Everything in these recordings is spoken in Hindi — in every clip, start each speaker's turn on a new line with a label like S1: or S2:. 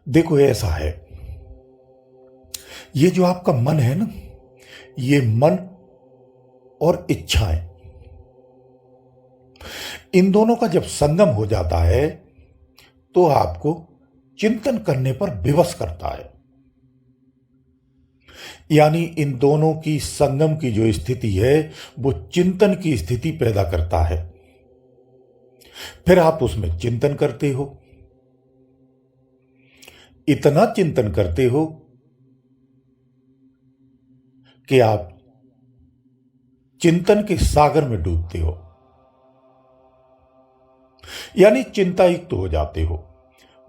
S1: देखो ऐसा है, ये जो आपका मन है ना, ये मन और इच्छाएं, इन दोनों का जब संगम हो जाता है तो आपको चिंतन करने पर विवश करता है। यानी इन दोनों की संगम की जो स्थिति है वो चिंतन की स्थिति पैदा करता है। फिर आप उसमें चिंतन करते हो, इतना चिंतन करते हो कि आप चिंतन के सागर में डूबते हो, यानी चिंतायुक्त हो जाते हो।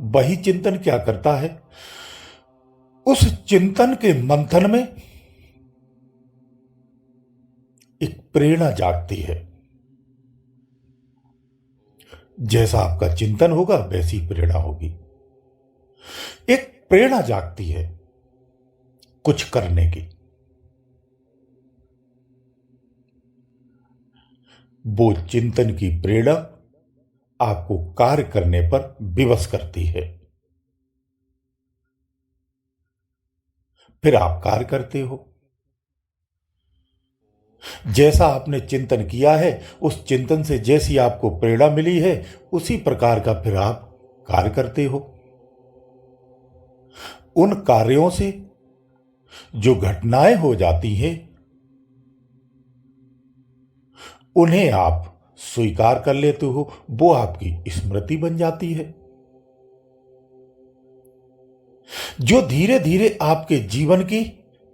S1: वही चिंतन क्या करता है, उस चिंतन के मंथन में एक प्रेरणा जागती है। जैसा आपका चिंतन होगा वैसी प्रेरणा होगी। एक प्रेरणा जागती है कुछ करने की। वो चिंतन की प्रेरणा आपको कार्य करने पर विवश करती है। फिर आप कार्य करते हो। जैसा आपने चिंतन किया है, उस चिंतन से जैसी आपको प्रेरणा मिली है, उसी प्रकार का फिर आप कार्य करते हो। उन कार्यों से जो घटनाएं हो जाती हैं, उन्हें आप स्वीकार कर लेते हो, वो आपकी स्मृति बन जाती है, जो धीरे धीरे आपके जीवन की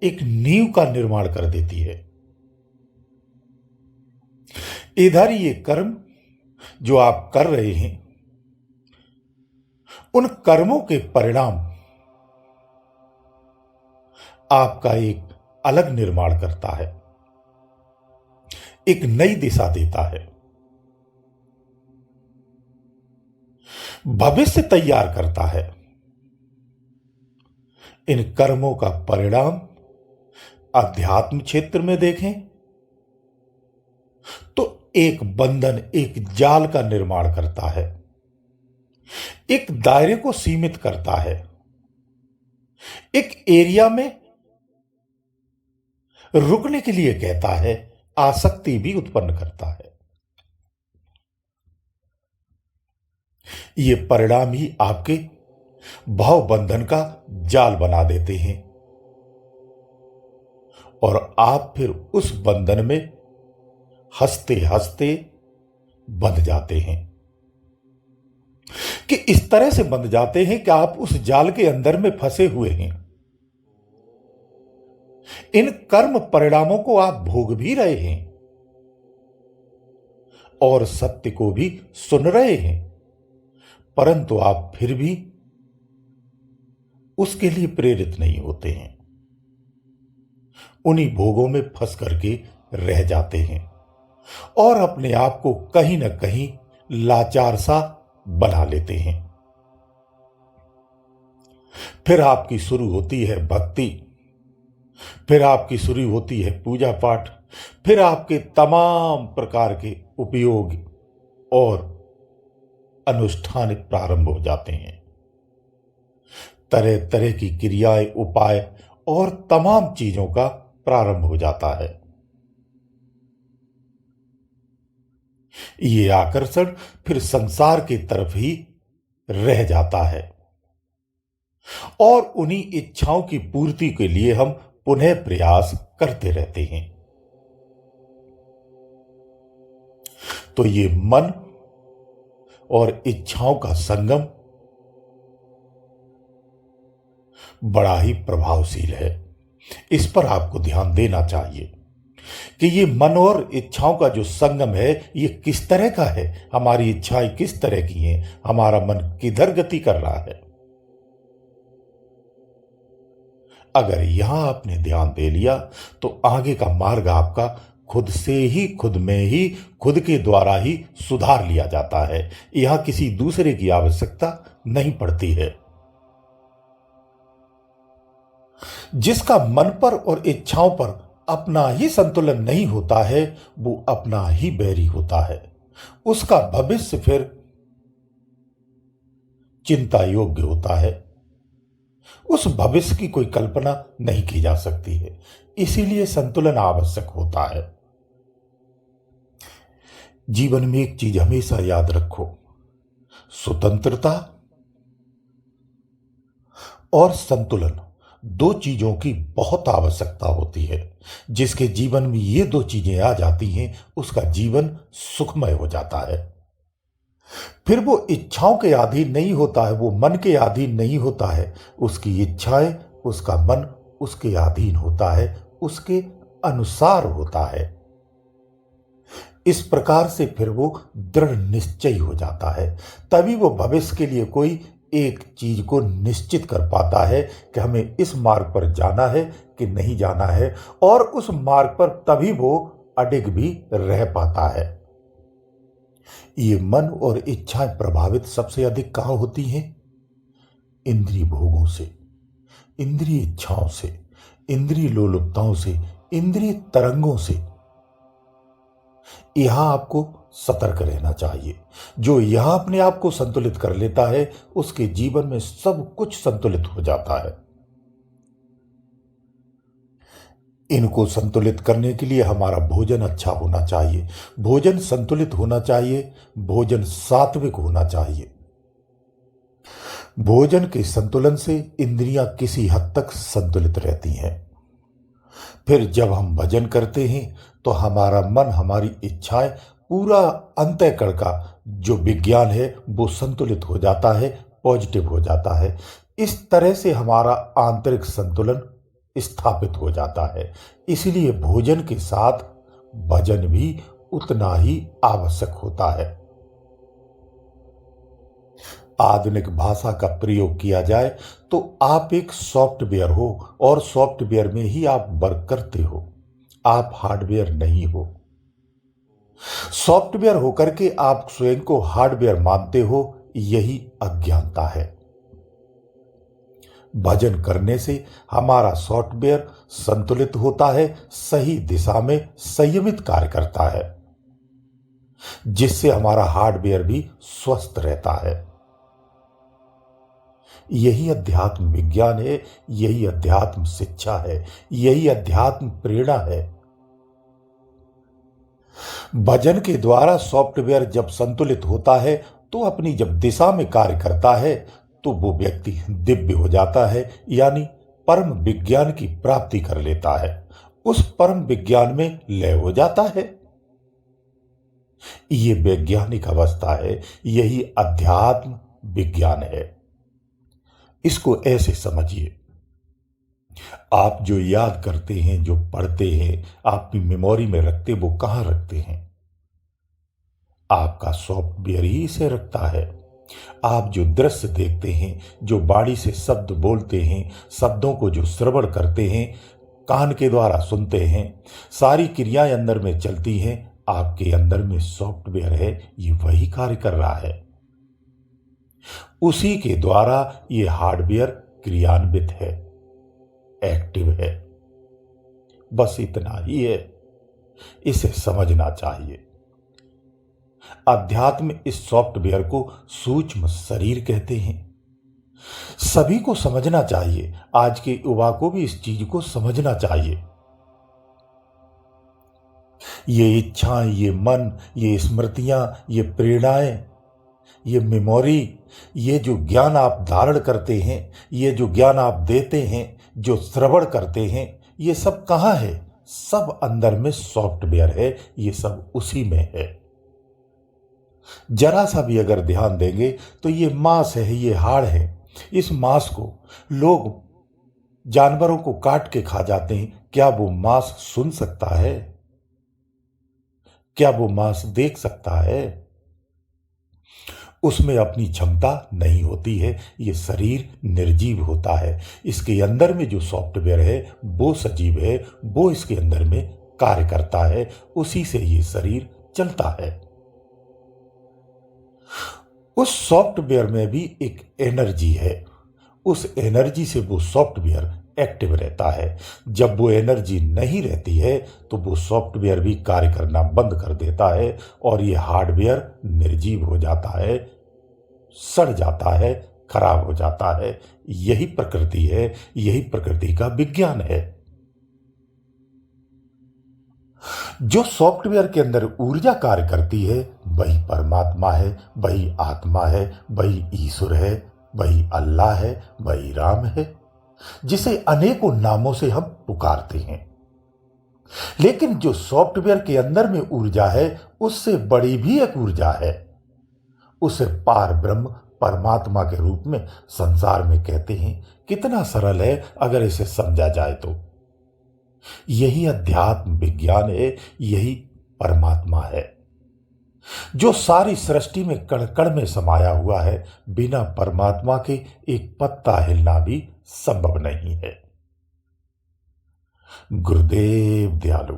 S1: एक नींव का निर्माण कर देती है। इधर ये कर्म जो आप कर रहे हैं, उन कर्मों के परिणाम आपका एक अलग निर्माण करता है, एक नई दिशा देता है, भविष्य तैयार करता है। इन कर्मों का परिणाम अध्यात्म क्षेत्र में देखें तो एक बंधन, एक जाल का निर्माण करता है, एक दायरे को सीमित करता है, एक एरिया में रुकने के लिए कहता है, आसक्ति भी उत्पन्न करता है। ये परिणाम ही आपके भाव बंधन का जाल बना देते हैं और आप फिर उस बंधन में हंसते हंसते बंध जाते हैं। कि इस तरह से बंध जाते हैं कि आप उस जाल के अंदर में फंसे हुए हैं। इन कर्म परिणामों को आप भोग भी रहे हैं और सत्य को भी सुन रहे हैं, परंतु आप फिर भी उसके लिए प्रेरित नहीं होते हैं। उन्हीं भोगों में फंस करके रह जाते हैं और अपने आप को कहीं ना कहीं लाचार सा बना लेते हैं। फिर आपकी शुरू होती है भक्ति, फिर आपकी शुरू होती है पूजा पाठ, फिर आपके तमाम प्रकार के उपयोग और अनुष्ठान प्रारंभ हो जाते हैं। तरह तरह की क्रियाएं, उपाय और तमाम चीजों का प्रारंभ हो जाता है। ये आकर्षण फिर संसार की तरफ ही रह जाता है और उन्हीं इच्छाओं की पूर्ति के लिए हम पुनः प्रयास करते रहते हैं। तो ये मन और इच्छाओं का संगम बड़ा ही प्रभावशील है। इस पर आपको ध्यान देना चाहिए कि ये मन और इच्छाओं का जो संगम है, ये किस तरह का है, हमारी इच्छाएं किस तरह की हैं, हमारा मन किधर गति कर रहा है। अगर यहां आपने ध्यान दे लिया तो आगे का मार्ग आपका खुद से ही, खुद में ही, खुद के द्वारा ही सुधार लिया जाता है। यहां किसी दूसरे की आवश्यकता नहीं पड़ती है। जिसका मन पर और इच्छाओं पर अपना ही संतुलन नहीं होता है, वो अपना ही बैरी होता है। उसका भविष्य फिर चिंता योग्य होता है। उस भविष्य की कोई कल्पना नहीं की जा सकती है। इसीलिए संतुलन आवश्यक होता है। जीवन में एक चीज हमेशा याद रखो, स्वतंत्रता और संतुलन, दो चीजों की बहुत आवश्यकता होती है। जिसके जीवन में ये दो चीजें आ जाती हैं, उसका जीवन सुखमय हो जाता है। फिर वो इच्छाओं के अधीन नहीं होता है, वो मन के अधीन नहीं होता है। उसकी इच्छाएं, उसका मन उसके अधीन होता है, उसके अनुसार होता है। इस प्रकार से फिर वो दृढ़ निश्चयी हो जाता है। तभी वो भविष्य के लिए कोई एक चीज को निश्चित कर पाता है कि हमें इस मार्ग पर जाना है कि नहीं जाना है, और उस मार्ग पर तभी वो अडिग भी रह पाता है। ये मन और इच्छाएं प्रभावित सबसे अधिक कहां होती हैं? इंद्रिय भोगों से, इंद्रिय इच्छाओं से, इंद्रिय लोलुपताओं से, इंद्रिय तरंगों से। यहां आपको सतर्क रहना चाहिए। जो यहां अपने आप को संतुलित कर लेता है, उसके जीवन में सब कुछ संतुलित हो जाता है। इनको संतुलित करने के लिए हमारा भोजन अच्छा होना चाहिए, भोजन संतुलित होना चाहिए, भोजन सात्विक होना चाहिए। भोजन के संतुलन से इंद्रियां किसी हद तक संतुलित रहती हैं। फिर जब हम भजन करते हैं तो हमारा मन, हमारी इच्छाएं, पूरा अंतःकरण का जो विज्ञान है वो संतुलित हो जाता है, पॉजिटिव हो जाता है। इस तरह से हमारा आंतरिक संतुलन स्थापित हो जाता है। इसलिए भोजन के साथ भजन भी उतना ही आवश्यक होता है। आधुनिक भाषा का प्रयोग किया जाए तो आप एक सॉफ्टवेयर हो, और सॉफ्टवेयर में ही आप वर्क करते हो, आप हार्डवेयर नहीं हो। सॉफ्टवेयर होकर के आप स्वयं को हार्डवेयर मानते हो, यही अज्ञानता है। भजन करने से हमारा सॉफ्टवेयर संतुलित होता है, सही दिशा में संयमित कार्य करता है, जिससे हमारा हार्डवेयर भी स्वस्थ रहता है। यही अध्यात्म विज्ञान है, यही अध्यात्म शिक्षा है, यही अध्यात्म प्रेरणा है। भजन के द्वारा सॉफ्टवेयर जब संतुलित होता है तो अपनी जब दिशा में कार्य करता है तो वो व्यक्ति दिव्य हो जाता है, यानी परम विज्ञान की प्राप्ति कर लेता है, उस परम विज्ञान में लय हो जाता है। ये वैज्ञानिक अवस्था है, यही अध्यात्म विज्ञान है। इसको ऐसे समझिए, आप जो याद करते हैं, जो पढ़ते हैं, आपकी मेमोरी में रखते, वो कहां रखते हैं? आपका सॉफ्टवेयर ही इसे रखता है। आप जो दृश्य देखते हैं, जो वाणी से शब्द बोलते हैं, शब्दों को जो श्रवण करते हैं, कान के द्वारा सुनते हैं, सारी क्रियाएं अंदर में चलती हैं, आपके अंदर में सॉफ्टवेयर है, ये वही कार्य कर रहा है। उसी के द्वारा ये हार्डवेयर क्रियान्वित है, एक्टिव है। बस इतना ही है, इसे समझना चाहिए। अध्यात्म इस सॉफ्टवेयर को सूक्ष्म शरीर कहते हैं। सभी को समझना चाहिए, आज के युवा को भी इस चीज को समझना चाहिए। ये इच्छाएं, ये मन, ये स्मृतियां, ये प्रेरणाएं, ये मेमोरी, ये जो ज्ञान आप धारण करते हैं, ये जो ज्ञान आप देते हैं, जो श्रवण करते हैं, ये सब कहां है? सब अंदर में सॉफ्टवेयर है, ये सब उसी में है। जरा सा भी अगर ध्यान देंगे तो ये मांस है, ये हाड़ है। इस मांस को लोग जानवरों को काट के खा जाते हैं। क्या वो मांस सुन सकता है? क्या वो मांस देख सकता है? उसमें अपनी क्षमता नहीं होती है। ये शरीर निर्जीव होता है। इसके अंदर में जो सॉफ्टवेयर है वो सजीव है, वो इसके अंदर में कार्य करता है, उसी से ये शरीर चलता है। उस सॉफ्टवेयर में भी एक एनर्जी है, उस एनर्जी से वो सॉफ्टवेयर एक्टिव रहता है। जब वो एनर्जी नहीं रहती है तो वो सॉफ्टवेयर भी कार्य करना बंद कर देता है और ये हार्डवेयर निर्जीव हो जाता है, सड़ जाता है, खराब हो जाता है। यही प्रकृति है, यही प्रकृति का विज्ञान है। जो सॉफ्टवेयर के अंदर ऊर्जा कार्य करती है वही परमात्मा है, वही आत्मा है, वही ईश्वर है, वही अल्लाह है, वही राम है, जिसे अनेकों नामों से हम पुकारते हैं। लेकिन जो सॉफ्टवेयर के अंदर में ऊर्जा है उससे बड़ी भी एक ऊर्जा है, उसे पार ब्रह्म परमात्मा के रूप में संसार में कहते हैं। कितना सरल है अगर इसे समझा जाए तो। यही अध्यात्म विज्ञान है, यही परमात्मा है जो सारी सृष्टि में कण कण में समाया हुआ है। बिना परमात्मा के एक पत्ता हिलना भी संभव नहीं है। गुरुदेव दयालु।